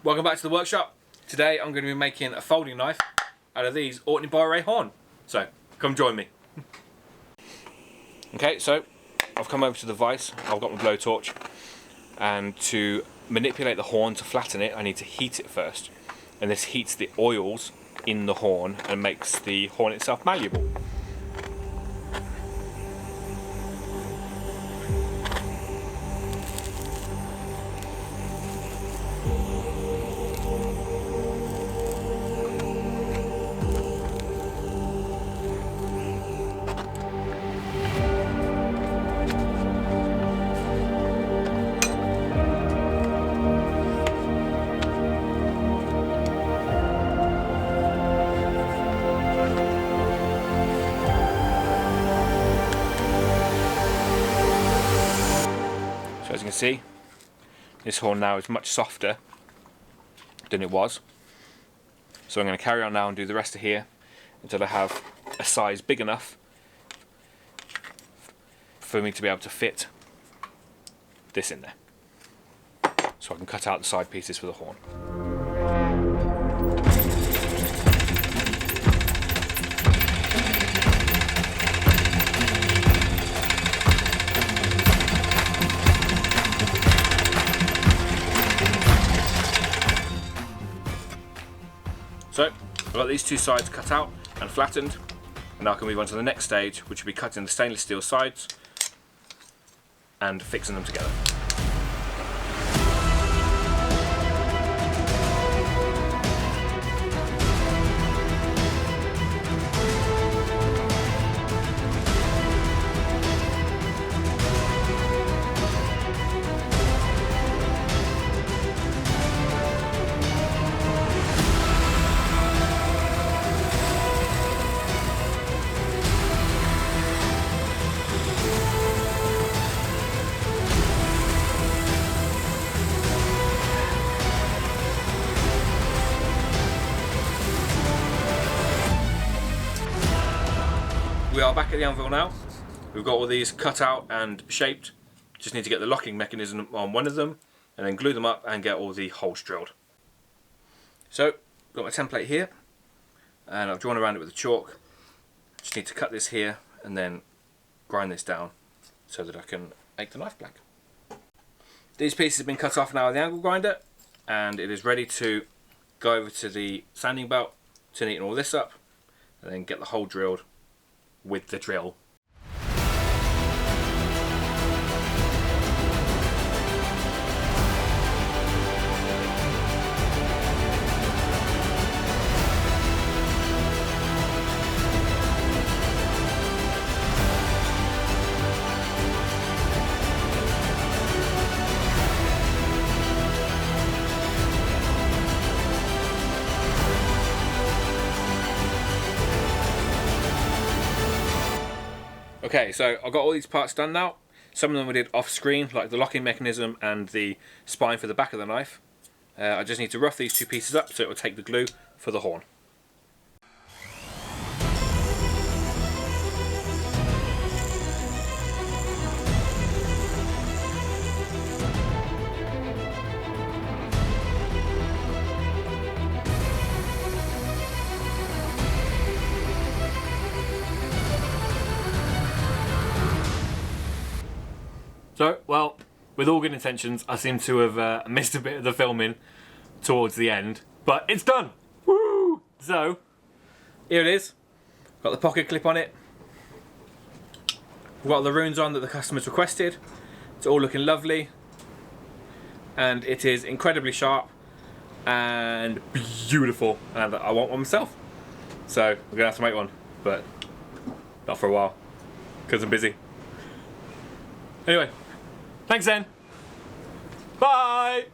Welcome back to the workshop. Today I'm going to be making a folding knife out of these Orkney Ray horn. So come join me. Okay, so I've come over to the vise. I've got my blowtorch, and to manipulate the horn to flatten it I need to heat it first, and this heats the oils in the horn and makes the horn itself malleable. So as you can see, this horn now is much softer than it was. So I'm going to carry on now and do the rest of here until I have a size big enough for me to be able to fit this in there. So I can cut out the side pieces for the horn. So I've got these two sides cut out and flattened, and now I can move on to the next stage, which will be cutting the stainless steel sides and fixing them together. We are back at the anvil now. We've got all these cut out and shaped. Just need to get the locking mechanism on one of them and then glue them up and get all the holes drilled. So, I've got my template here and I've drawn around it with a chalk. Just need to cut this here and then grind this down so that I can make the knife black. These pieces have been cut off now with the angle grinder, and it is ready to go over to the sanding belt to neaten all this up and then get the hole drilled with the drill. Okay, so I've got all these parts done now. Some of them we did off screen, like the locking mechanism and the spine for the back of the knife. I just need to rough these two pieces up so it will take the glue for the horn. So, well, with all good intentions, I seem to have missed a bit of the filming towards the end, but it's done! Woo! So, here it is. Got the pocket clip on it. We've got the runes on that the customers requested. It's all looking lovely. And it is incredibly sharp and beautiful. And I want one myself. So, we're going to have to make one, but not for a while, because I'm busy. Anyway. Thanks then. Bye.